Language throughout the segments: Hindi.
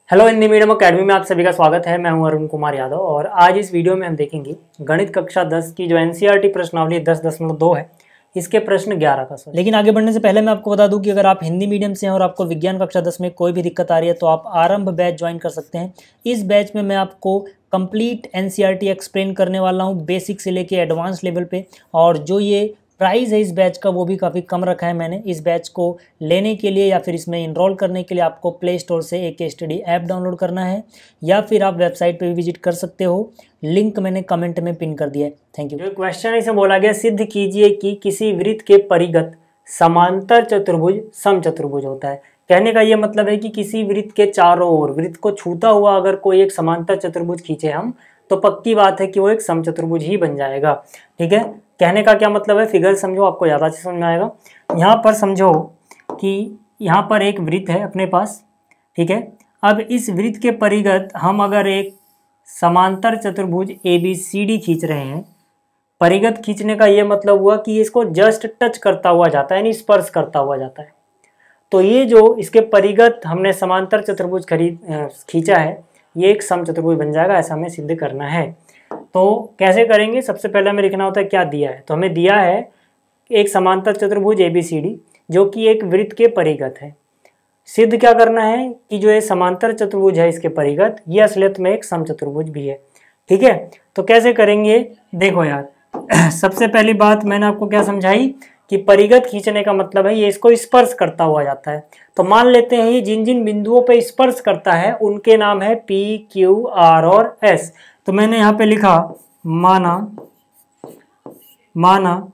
हेलो हिंदी मीडियम अकेडमी में आप सभी का स्वागत है। मैं हूं अरुण कुमार यादव और आज इस वीडियो में हम देखेंगे गणित कक्षा 10 की जो एनसीईआरटी प्रश्नावली 10.2 है, इसके प्रश्न 11 का सवाल। लेकिन आगे बढ़ने से पहले मैं आपको बता दूं कि अगर आप हिंदी मीडियम से हैं और आपको विज्ञान कक्षा 10 में कोई भी दिक्कत आ रही है तो आप आरंभ बैच ज्वाइन कर सकते हैं। इस बैच में मैं आपको कंप्लीट एनसीईआरटी एक्सप्लेन करने वाला हूँ, बेसिक से लेके एडवांस लेवल पे। और जो ये प्राइस है इस बैच का वो भी काफ़ी कम रखा है मैंने। इस बैच को लेने के लिए या फिर इसमें इनरोल करने के लिए आपको प्ले स्टोर से एक स्टडी ऐप डाउनलोड करना है या फिर आप वेबसाइट पे भी विजिट कर सकते हो। लिंक मैंने कमेंट में पिन कर दिया है। Thank you. जो क्वेश्चन है इसमें बोला गया, सिद्ध कीजिए कि किसी वृत्त के परिगत समांतर चतुर्भुज समचतुर्भुज होता है। कहने का ये मतलब है कि किसी वृत्त के चारों ओर वृत्त को छूता हुआ अगर कोई एक समांतर चतुर्भुज खींचे हम तो पक्की बात है कि वो एक समचतुर्भुज ही बन जाएगा। ठीक है, कहने का क्या मतलब है, फिगर समझो, आपको ज़्यादा अच्छे समझ में आएगा। यहाँ पर समझो कि यहाँ पर एक वृत्त है अपने पास। ठीक है, अब इस वृत्त के परिगत हम अगर एक समांतर चतुर्भुज ABCD खींच रहे हैं, परिगत खींचने का ये मतलब हुआ कि इसको जस्ट टच करता हुआ जाता है, यानी स्पर्श करता हुआ जाता है। तो ये जो इसके परिगत हमने समांतर चतुर्भुज खींचा है, ये एक समचतुर्भुज बन जाएगा। ऐसा हमें सिद्ध करना है। तो कैसे करेंगे, सबसे पहले हमें लिखना होता है क्या दिया है। तो हमें दिया है एक समांतर चतुर्भुज ABCD जो कि एक वृत्त के परिगत है। सिद्ध क्या करना है कि जो ये समांतर चतुर्भुज है इसके परिगत ये असलियत में एक समचतुर्भुज भी है। ठीक है, तो कैसे करेंगे, देखो यार सबसे पहली बात मैंने आपको क्या समझाई कि परिगत खींचने का मतलब है ये इसको स्पर्श करता हुआ जाता है। तो मान लेते हैं ये जिन जिन बिंदुओं पे स्पर्श करता है उनके नाम है P, Q, R और S। तो मैंने यहाँ पे लिखा माना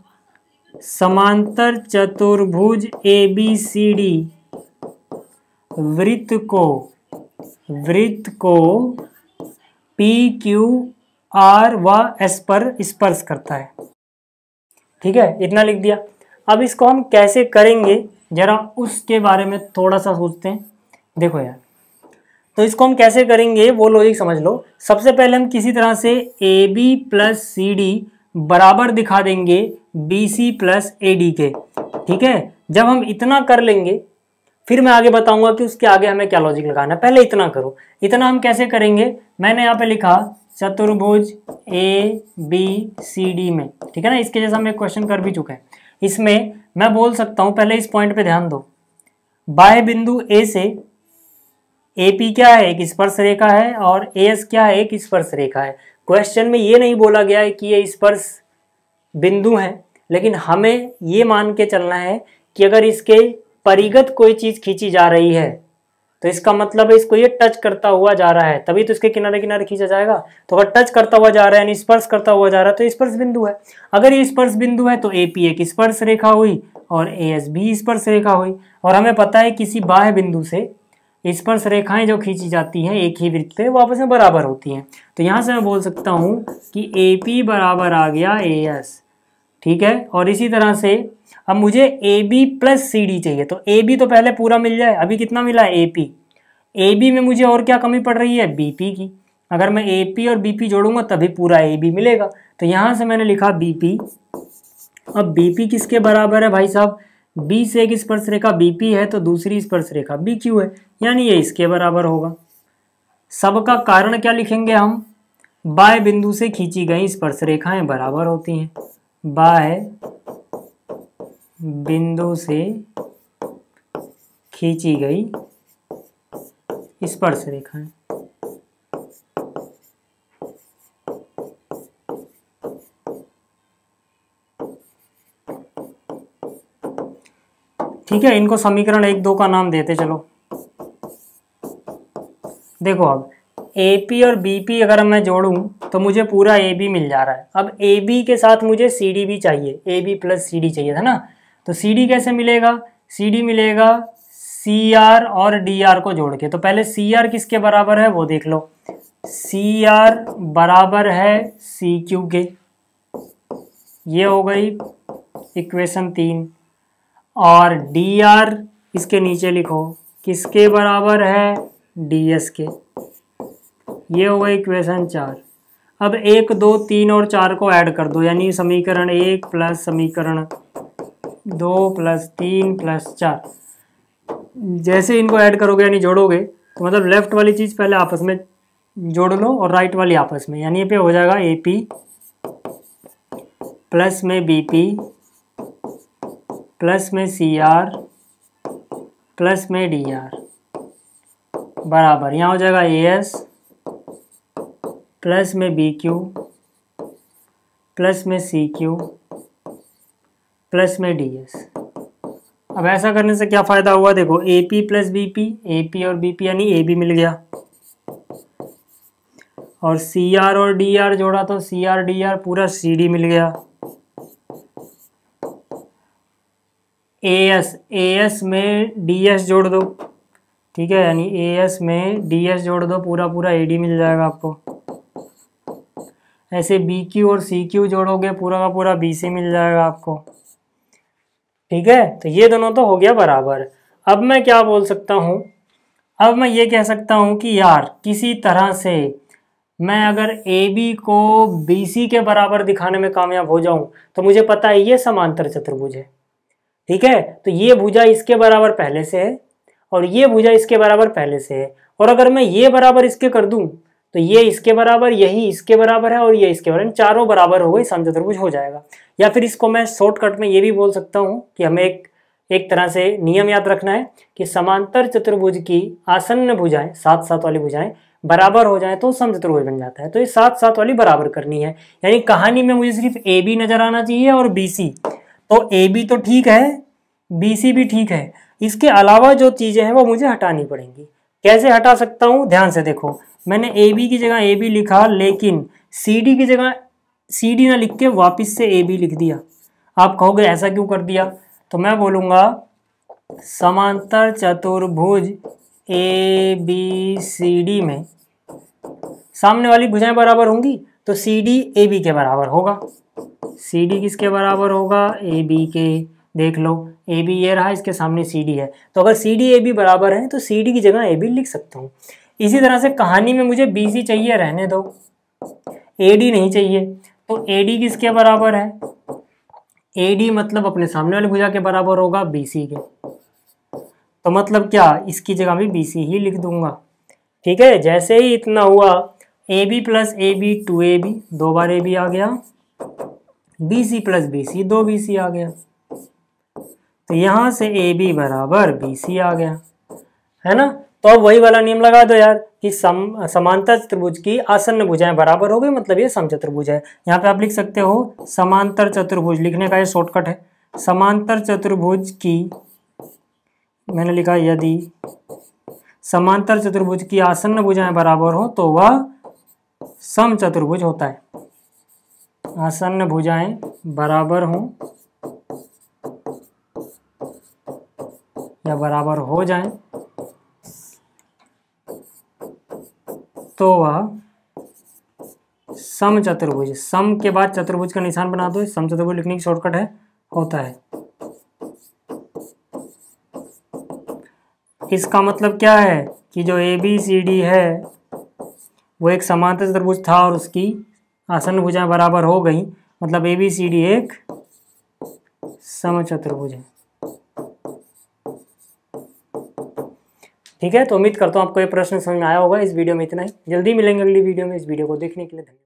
समांतर चतुर्भुज ABCD वृत्त को P, Q, R व S पर स्पर्श करता है। ठीक है, इतना लिख दिया। अब इसको हम कैसे करेंगे जरा उसके बारे में थोड़ा सा सोचते हैं। देखो यार, तो इसको हम कैसे करेंगे वो लॉजिक समझ लो। सबसे पहले हम किसी तरह से AB प्लस CD बराबर दिखा देंगे BC प्लस AD के। ठीक है, जब हम इतना कर लेंगे फिर मैं आगे बताऊंगा कि उसके आगे हमें क्या लॉजिक लगाना है। पहले इतना करो। इतना हम कैसे करेंगे, मैंने यहाँ पे लिखा चतुर्भुज ABCD में। ठीक है ना, इसके जैसा मैं क्वेश्चन कर भी चुका है। इसमें मैं बोल सकता हूँ, पहले इस पॉइंट पे ध्यान दो, बाह्य बिंदु A से AP क्या है, एक स्पर्श रेखा है, और AS क्या है, एक स्पर्श रेखा है। क्वेश्चन में ये नहीं बोला गया है कि ये स्पर्श बिंदु है, लेकिन हमें ये मान के चलना है कि अगर इसके परिगत कोई चीज खींची जा रही है तो इसका मतलब है इसको ये टच करता हुआ जा रहा है, तभी तो इसके किनारे किनारे खींचा जाएगा। तो अगर टच करता हुआ जा रहा है यानी स्पर्श करता हुआ जा रहा है तो स्पर्श बिंदु है। अगर ये स्पर्श बिंदु है तो AP एक स्पर्श रेखा हुई और AS भी स्पर्श रेखा हुई। और हमें पता है किसी बाह्य बिंदु से स्पर्श रेखाएं जो खींची जाती हैं एक ही वृत्त पे वो आपस में बराबर होती हैं। तो यहाँ से मैं बोल सकता हूँ कि AP बराबर आ गया AS। ठीक है, और इसी तरह से अब मुझे AB प्लस CD चाहिए। तो AB तो पहले पूरा मिल जाए, अभी कितना मिला है AP। AB में मुझे और क्या कमी पड़ रही है, BP की। अगर मैं AP और BP जोड़ूंगा तभी पूरा AB मिलेगा। तो यहाँ से मैंने लिखा BP। अब BP किसके बराबर है भाई साहब, B से एक स्पर्श रेखा BP है तो दूसरी स्पर्श रेखा BQ है, यानी ये इसके बराबर होगा। सबका कारण क्या लिखेंगे हम, बाह्य बिंदु से खींची गई स्पर्श रेखाएं बराबर होती हैं। बाह्य बिंदु से खींची गई स्पर्श रेखाएं। ठीक है, इनको समीकरण 1, 2 का नाम देते चलो। देखो अब AP और BP अगर मैं जोड़ूं तो मुझे पूरा AB मिल जा रहा है। अब AB के साथ मुझे CD भी चाहिए, AB प्लस CD चाहिए था ना। तो CD कैसे मिलेगा, CD मिलेगा CR और DR को जोड़ के। तो पहले CR किसके बराबर है वो देख लो, CR बराबर है CQ के। ये हो गई इक्वेशन 3। और DR इसके नीचे लिखो किसके बराबर है, DS के। ये हो गई इक्वेशन 4। अब 1, 2, 3 और 4 को ऐड कर दो, यानी समीकरण 1 प्लस समीकरण 2 प्लस 3 प्लस 4। जैसे इनको ऐड करोगे यानी जोड़ोगे तो मतलब लेफ्ट वाली चीज़ पहले आपस में जोड़ लो और राइट वाली आपस में, यानी ये पे हो जाएगा AP प्लस में BP प्लस में CR प्लस में DR बराबर यहाँ हो जाएगा AS प्लस में BQ प्लस में CQ प्लस में DS। अब ऐसा करने से क्या फ़ायदा हुआ, देखो AP प्लस BP, AP और BP यानी AB मिल गया, और CR और DR जोड़ा तो CR DR पूरा CD मिल गया। AS में DS जोड़ दो, ठीक है, यानी AS में DS जोड़ दो, पूरा पूरा AD मिल जाएगा आपको। ऐसे BQ और CQ जोड़ोगे, पूरा का पूरा BC मिल जाएगा आपको, ठीक है। तो ये दोनों तो हो गया बराबर। अब मैं क्या बोल सकता हूँ, अब मैं ये कह सकता हूँ कि यार किसी तरह से मैं अगर AB को BC के बराबर दिखाने में कामयाब हो जाऊं, तो मुझे पता है ये समांतर चतुर्भुज है, ठीक है। तो ये भुजा इसके बराबर पहले से है और ये भुजा इसके बराबर पहले से है, और अगर मैं ये बराबर इसके कर दूं तो ये इसके बराबर, यही इसके बराबर है और ये इसके बराबर, चारों बराबर हो गई, समचतुर्भुज हो जाएगा। या फिर इसको मैं शॉर्टकट में ये भी बोल सकता हूँ कि हमें एक तरह से नियम याद रखना है कि समांतर चतुर्भुज की आसन्न भुजाएं, साथ साथ वाली भुजाएं बराबर हो जाए तो समचतुर्भुज बन जाता है। तो ये साथ साथ वाली बराबर करनी है, यानी कहानी में मुझे सिर्फ AB नजर आना चाहिए और BC। तो AB तो ठीक है, BC भी ठीक है, इसके अलावा जो चीजें हैं वो मुझे हटानी पड़ेंगी। कैसे हटा सकता हूँ, ध्यान से देखो, मैंने AB की जगह AB लिखा, लेकिन CD की जगह CD ना लिख के वापिस से AB लिख दिया। आप कहोगे ऐसा क्यों कर दिया, तो मैं बोलूँगा समांतर चतुर्भुज ABCD में सामने वाली भुजाएं बराबर होंगी, तो CD AB के बराबर होगा। CD किसके बराबर होगा, AB के। देख लो AB ये रहा, इसके सामने CD है, तो अगर CD AB बराबर है तो CD की जगह AB लिख सकता हूँ। इसी तरह से कहानी में मुझे BC चाहिए, रहने दो, AD नहीं चाहिए, तो AD किसके बराबर है, AD मतलब अपने सामने वाली भुजा के बराबर होगा BC के। तो मतलब क्या, इसकी जगह भी BC ही लिख दूंगा, ठीक है। जैसे ही इतना हुआ, AB प्लस AB 2AB, 2 बार AB आ गया, BC प्लस BC 2 BC आ गया, तो यहां से AB बराबर BC आ गया, है ना। तो अब वही वाला नियम लगा दो यार कि समांतर चतुर्भुज की आसन्न भुजाएं बराबर हो गई, मतलब ये समचतुर्भुज है। यहाँ पे आप लिख सकते हो समांतर चतुर्भुज, लिखने का ये शॉर्टकट है, समांतर चतुर्भुज की, मैंने लिखा यदि समांतर चतुर्भुज की आसन्न भुजाएं बराबर हो तो वह समचतुर्भुज होता है। आसन्न भुजाएं बराबर हो या बराबर हो जाएं तो वह समचतुर्भुज, सम के बाद चतुर्भुज का निशान बना दो, समचतुर्भुज लिखने की शॉर्टकट है, होता है। इसका मतलब क्या है कि जो ABCD है वो एक समांतर चतुर्भुज था और उसकी आसन्न भुजाएं बराबर हो गई, मतलब ABCD एक समचतुर्भुज है, ठीक है। तो उम्मीद करता हूँ आपको ये प्रश्न समझ में आया होगा। इस वीडियो में इतना ही, जल्दी मिलेंगे अगली वीडियो में। इस वीडियो को देखने के लिए धन्यवाद।